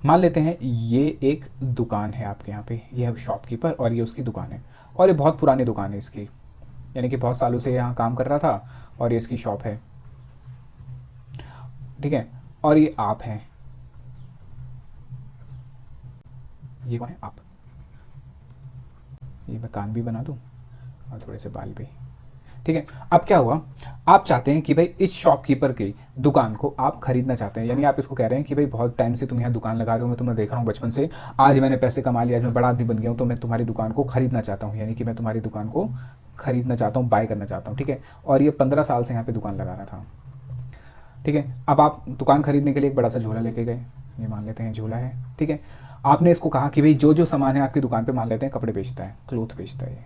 मान लेते हैं ये एक दुकान है आपके यहाँ पे, ये है शॉपकीपर और ये उसकी दुकान है, और ये बहुत पुरानी दुकान है इसकी, यानी कि बहुत सालों से यहाँ काम कर रहा था और ये इसकी शॉप है, ठीक है। और ये आप हैं, ये कौन है? आप। ये मैं कान भी बना दूँ और थोड़े से बाल भी, ठीक है। अब क्या हुआ, आप चाहते हैं कि भाई इस शॉपकीपर की दुकान को आप खरीदना चाहते हैं, यानी आप इसको कह रहे हैं कि भाई बहुत टाइम से तुम यहाँ दुकान लगा रहे हो, मैं तुम्हें देख रहा हूँ बचपन से, आज मैंने पैसे कमा लिया, आज मैं बड़ा आदमी बन गया हूँ, तो मैं तुम्हारी दुकान को खरीदना चाहता हूँ, यानी कि मैं तुम्हारी दुकान को खरीदना चाहता हूँ, बाय करना चाहता हूँ, ठीक है। और ये 15 साल से यहाँ पे दुकान लगा रहा था, ठीक है। अब आप दुकान खरीदने के लिए एक बड़ा सा झोला लेके गए, ये मान लेते हैं झोला है, ठीक है। आपने इसको कहा कि भाई जो जो सामान है आपकी दुकान पे, मान लेते हैं कपड़े बेचता है, क्लोथ बेचता है,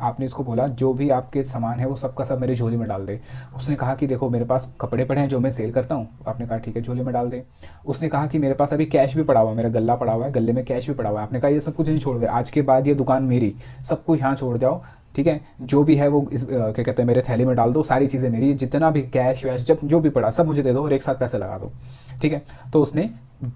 आपने इसको बोला जो भी आपके सामान है वो सब का सब मेरे झोले में डाल दे। उसने कहा कि देखो मेरे पास कपड़े पड़े हैं जो मैं सेल करता हूँ, आपने कहा ठीक है झोले में डाल दे। उसने कहा कि मेरे पास अभी कैश भी पड़ा हुआ है, मेरा गल्ला पड़ा हुआ है, गले में कैश भी पड़ा हुआ है, आपने कहा ये सब कुछ नहीं छोड़ दे, आज के बाद ये दुकान मेरी, सब कुछ यहाँ छोड़ जाओ, ठीक है। जो भी है वो इस क्या कहते हैं मेरे थैली में डाल दो, सारी चीज़ें मेरी, जितना भी कैश वैश जब जो भी पड़ा सब मुझे दे दो और एक साथ पैसे लगा दो, ठीक है। तो उसने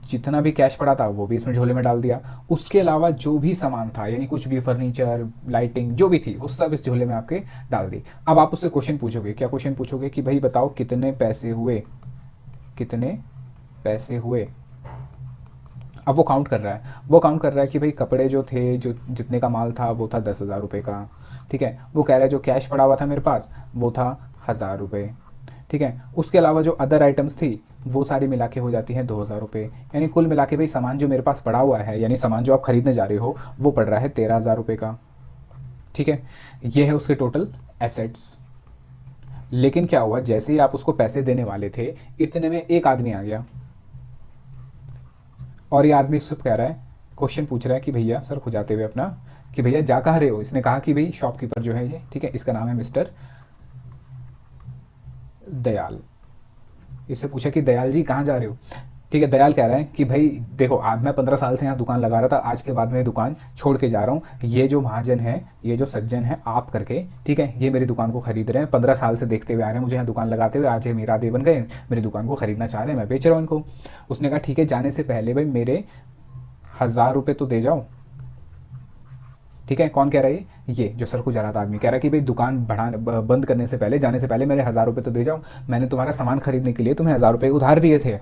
जितना भी कैश पड़ा था वो भी इसमें झोले में डाल दिया, उसके अलावा जो भी सामान था, यानी कुछ भी फर्नीचर, लाइटिंग जो भी थी, वो सब इस झोले में आपके डाल दी। अब आप उससे क्वेश्चन पूछोगे, क्या क्वेश्चन पूछोगे कि भाई बताओ कितने पैसे हुए, कितने पैसे हुए। अब वो काउंट कर रहा है, वो काउंट कर रहा है कि भाई कपड़े जो थे, जो जितने का माल था वो था 10,000 रुपये का, ठीक है। वो कह रहा है जो कैश पड़ा हुआ था मेरे पास वो था 1,000 रुपये, ठीक है। उसके अलावा जो अदर आइटम्स थी वो सारी मिला के हो जाती हैं 2,000 रुपये, यानी कुल मिला के भाई सामान जो मेरे पास पड़ा हुआ है, यानी सामान जो आप खरीदने जा रहे हो वो पड़ रहा है 13,000 रुपये का, ठीक है। ये है उसके टोटल एसेट्स। लेकिन क्या हुआ, जैसे ही आप उसको पैसे देने वाले थे इतने में एक आदमी आ गया, और ये आदमी इससे कह रहा है, क्वेश्चन पूछ रहा है कि भैया सर खुजाते हुए अपना, कि भैया जा कहाँ रहे हो। इसने कहा कि भाई शॉपकीपर जो है ये, ठीक है, इसका नाम है मिस्टर दयाल। इससे पूछा कि दयाल जी कहाँ जा रहे हो, ठीक है। दयाल कह रहा है कि भाई देखो आज मैं 15 साल से यहाँ दुकान लगा रहा था, आज के बाद मैं दुकान छोड़ के जा रहा हूँ, ये जो महाजन है, ये जो सज्जन है आप करके, ठीक है, ये मेरी दुकान को खरीद रहे हैं, 15 साल से देखते हुए आ रहे हैं मुझे यहाँ दुकान लगाते हुए, आज ये मेरा आदमी बन गए, मेरी दुकान को खरीदना चाह रहे हैं, मैं बेच रहा हूँ इनको। उसने कहा ठीक है, जाने से पहले भाई मेरे 1,000 रुपये तो दे जाओ, ठीक है। कौन कह रहा है, ये जो सर को जा रहा था आदमी कह रहा है कि भाई दुकान बंद करने से पहले, जाने से पहले मेरे 1,000 रुपये तो दे जाओ, मैंने तुम्हारा सामान खरीदने के लिए तुम्हें 1,000 रुपये उधार दिए थे,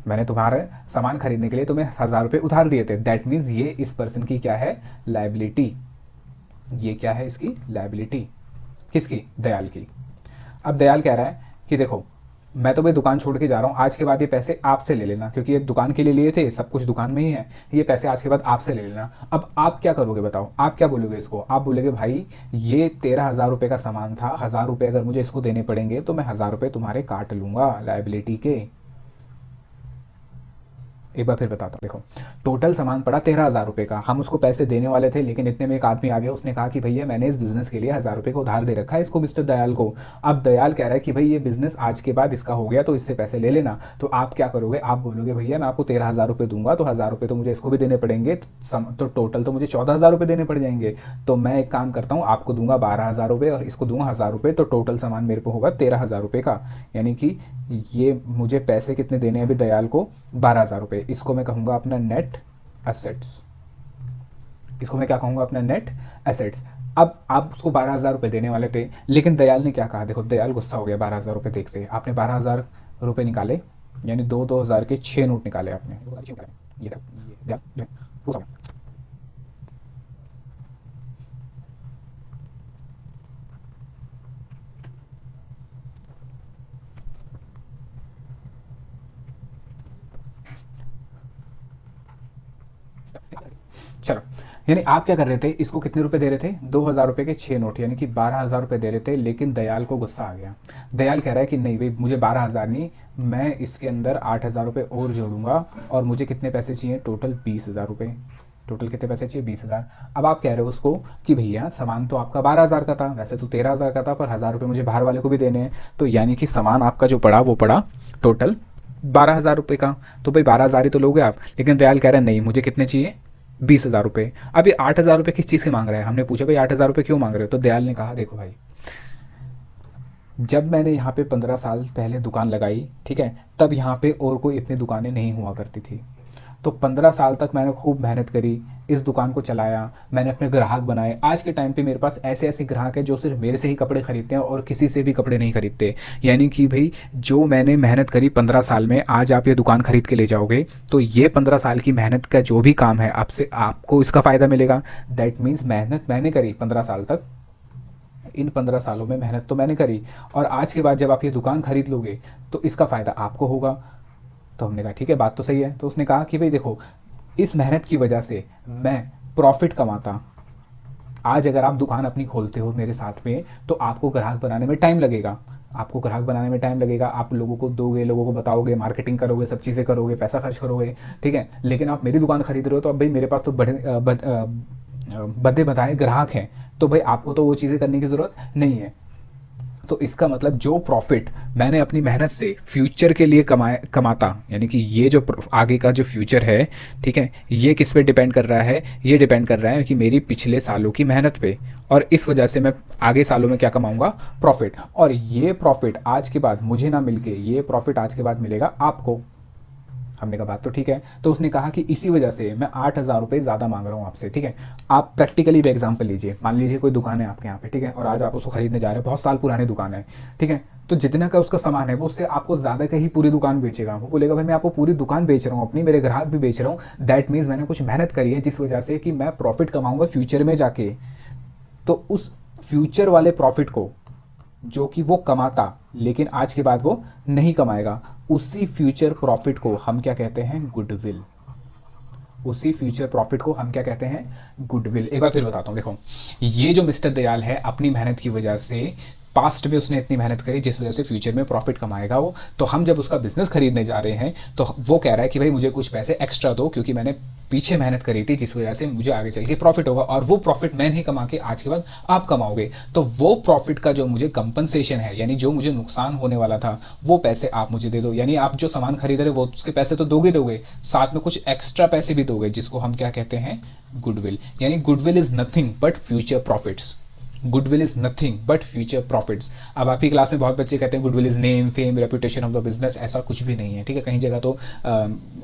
मैंने तुम्हारे सामान खरीदने के लिए तुम्हें 1,000 रुपये उधार दिए थे। दैट मीन्स ये इस पर्सन की क्या है, लाइबिलिटी। ये क्या है इसकी लाइबिलिटी, किसकी, दयाल की। अब दयाल कह रहा है कि देखो मैं तो भाई दुकान छोड़ के जा रहा हूँ, आज के बाद ये पैसे आपसे ले लेना, क्योंकि ये दुकान के लिए लिए थे, सब कुछ दुकान में ही है, ये पैसे आज के बाद आपसे ले लेना। अब आप क्या करोगे बताओ, आप क्या बोलोगे इसको, आप बोलोगे भाई ये 13,000 रुपये का सामान था, 1,000 रुपये अगर मुझे इसको देने पड़ेंगे तो मैं 1,000 रुपये तुम्हारे काट लूंगा लाइबिलिटी के। एक बार फिर बताता हूँ, देखो टोटल सामान पड़ा 13,000 रुपये का, हम उसको पैसे देने वाले थे, लेकिन इतने में एक आदमी आ गया, उसने कहा कि भैया मैंने इस बिज़नेस के लिए 1,000 रुपये को उधार दे रखा है इसको, मिस्टर दयाल को। अब दयाल कह रहा है कि भाई ये बिज़नेस आज के बाद इसका हो गया तो इससे पैसे ले लेना। तो आप क्या करोगे, आप बोलोगे भैया मैं आपको 13,000 रुपये दूंगा, तो 1,000 रुपये तो मुझे इसको भी देने पड़ेंगे, तो टोटल तो मुझे 14,000 रुपये देने पड़ जाएंगे। तो मैं एक काम करता हूँ, आपको दूंगा 12,000 रुपये और इसको दूंगा 1,000 रुपये, तो टोटल सामान मेरे को होगा 13,000 रुपये का, यानी कि ये मुझे पैसे कितने देने हैं अभी दयाल को, 12,000 रुपये। इसको मैं कहूँगा अपना नेट एसेट्स, इसको मैं क्या कहूँगा, अपना नेट एसेट्स। अब आप उसको 12,000 रुपये देने वाले थे, लेकिन दयाल ने क्या कहा, देखो दयाल गुस्सा हो गया, 12,000 रुपये देखते ही आपने 12,000 रुपये निकाले, यानी 2,000 के 6 नोट निकाले आपने, ये चलो, यानी आप क्या कर रहे थे, इसको कितने रुपए दे रहे थे, 2,000 रुपये के 6 नोट, यानी कि 12,000 रुपये दे रहे थे। लेकिन दयाल को गुस्सा आ गया, दयाल कह रहा है कि नहीं भाई मुझे 12,000 नहीं, मैं इसके अंदर 8,000 रुपये और जोड़ूंगा, और मुझे कितने पैसे चाहिए, टोटल 20,000 रुपये। टोटल कितने पैसे चाहिए, 20,000। अब आप कह रहे हो उसको कि भैया सामान तो आपका 12,000 का था, वैसे तो 13,000 का था, पर 1,000 रुपये मुझे बाहर वाले को भी देने हैं, तो यानी कि सामान आपका जो पड़ा वो पड़ा टोटल 12,000 रुपये का। तो भाई 12,000 ही तो लोगे आप, लेकिन दयाल कह रहा है नहीं मुझे कितने चाहिए, 20,000 रुपये। अब ये 8,000 रुपये किस चीज़ से मांग रहा है, हमने पूछा भाई 8,000 रुपये क्यों मांग रहे हो, तो दयाल ने कहा देखो भाई जब मैंने यहाँ पे 15 साल पहले दुकान लगाई, ठीक है, तब यहाँ पे और कोई इतनी दुकानें नहीं हुआ करती थी। तो 15 साल तक मैंने खूब मेहनत करी, इस दुकान को चलाया, मैंने अपने ग्राहक बनाए। आज के टाइम पे मेरे पास ऐसे ऐसे ग्राहक हैं जो सिर्फ मेरे से ही कपड़े खरीदते हैं और किसी से भी कपड़े नहीं खरीदते। यानी कि भाई जो मैंने मेहनत करी 15 साल में, आज आप ये दुकान खरीद के ले जाओगे तो ये 15 साल की मेहनत का जो भी काम है आपसे आपको इसका फ़ायदा मिलेगा। दैट मीन्स मेहनत मैंने करी 15 साल तक, इन 15 सालों में मेहनत तो मैंने करी, और आज के बाद जब आप ये दुकान खरीद लोगे तो इसका फ़ायदा आपको होगा। तो हमने कहा ठीक है, बात तो सही है। तो उसने कहा कि भाई देखो, इस मेहनत की वजह से मैं प्रॉफिट कमाता। आज अगर आप दुकान अपनी खोलते हो मेरे साथ में, तो आपको ग्राहक बनाने में टाइम लगेगा, आपको ग्राहक बनाने में टाइम लगेगा, आप लोगों को दोगे, लोगों को बताओगे, मार्केटिंग करोगे, सब चीज़ें करोगे, पैसा खर्च करोगे, ठीक है। लेकिन आप मेरी दुकान खरीद रहे हो तो अब भाई मेरे पास तो बड़े बताए ग्राहक हैं, तो भाई आपको तो वो चीज़ें करने की ज़रूरत नहीं है। तो इसका मतलब जो प्रॉफिट मैंने अपनी मेहनत से फ्यूचर के लिए कमाता, यानी कि ये जो आगे का जो फ्यूचर है, ठीक है, ये किस पे डिपेंड कर रहा है, ये डिपेंड कर रहा है कि मेरी पिछले सालों की मेहनत पे, और इस वजह से मैं आगे सालों में क्या कमाऊंगा, प्रॉफिट। और ये प्रॉफिट आज के बाद मुझे ना मिलके, ये प्रॉफिट आज के बाद मिलेगा आपको। हमने कहा बात तो ठीक है। तो उसने कहा कि इसी वजह से मैं 8,000 रुपये ज़्यादा मांग रहा हूँ आपसे, ठीक है। आप प्रैक्टिकली भी एग्जाम्पल लीजिए, मान लीजिए कोई दुकान है आपके यहाँ पे, ठीक है, और आज आप उसको खरीदने जा रहे हैं, बहुत साल पुरानी दुकान है, ठीक है। तो जितना का उसका सामान है वो उससे आपको ज़्यादा का ही पूरी दुकान बेचेगा। वो बोलेगा भाई मैं आपको पूरी दुकान बेच रहा हूँ अपनी, मेरे ग्राहक भी बेच रहा हूँ, दैट मीन्स मैंने कुछ मेहनत करी है जिस वजह से कि मैं प्रॉफिट कमाऊँगा फ्यूचर में जाके। तो उस फ्यूचर वाले प्रॉफिट को जो कि वो कमाता लेकिन आज के बाद वो नहीं कमाएगा, उसी फ्यूचर प्रॉफिट को हम क्या कहते हैं, गुडविल। उसी फ्यूचर प्रॉफिट को हम क्या कहते हैं, गुडविल। एक बार फिर बताता हूँ, देखो, ये जो मिस्टर दयाल है अपनी मेहनत की वजह से पास्ट में उसने इतनी मेहनत करी जिस वजह से फ्यूचर में प्रॉफिट कमाएगा वो। तो हम जब उसका बिजनेस खरीदने जा रहे हैं तो वो कह रहा है कि भाई मुझे कुछ पैसे एक्स्ट्रा दो, क्योंकि मैंने पीछे मेहनत करी थी जिस वजह से मुझे आगे चल के प्रॉफिट होगा, और वो प्रॉफिट मैं नहीं कमा के आज के बाद आप कमाओगे। तो वो प्रॉफिट का जो मुझे कंपनसेशन है, यानी जो मुझे नुकसान होने वाला था, वो पैसे आप मुझे दे दो। यानी आप जो सामान खरीद रहे वो उसके पैसे तो दोगे दोगे, साथ में कुछ एक्स्ट्रा पैसे भी दोगे, जिसको हम क्या कहते हैं, गुडविल। यानी goodwill is nothing but future profits. Goodwill is nothing but future profits. अब आप ही क्लास में बहुत बच्चे कहते हैं goodwill is name, fame, reputation of the business. ऐसा कुछ भी नहीं है, ठीक है। कहीं जगह तो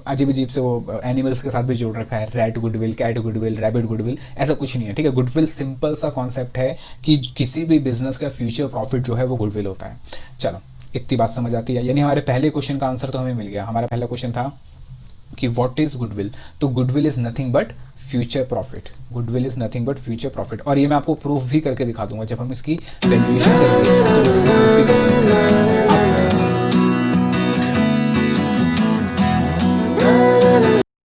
अजीब अजीब से वो एनिमल्स के साथ भी जोड़ रखा है, rat goodwill, cat goodwill, rabbit goodwill, ऐसा कुछ नहीं है, ठीक है। गुडविल सिंपल सा कॉन्सेप्ट है कि किसी भी बिजनेस का फ्यूचर प्रॉफिट जो है वो गुडविल होता है। चलो, इतनी बात समझ आती है। यानी हमारे पहले क्वेश्चन का आंसर तो हमें मिल गया। हमारा पहला क्वेश्चन था कि व्हाट इज गुडविल, तो goodwill is nothing but future profit. Goodwill is nothing but future profit. और ये मैं आपको प्रूफ भी करके दिखा दूंगा, जब हम इसकी वैल्यूएशन करेंगे तो इसको प्रूफ भी करेंगे।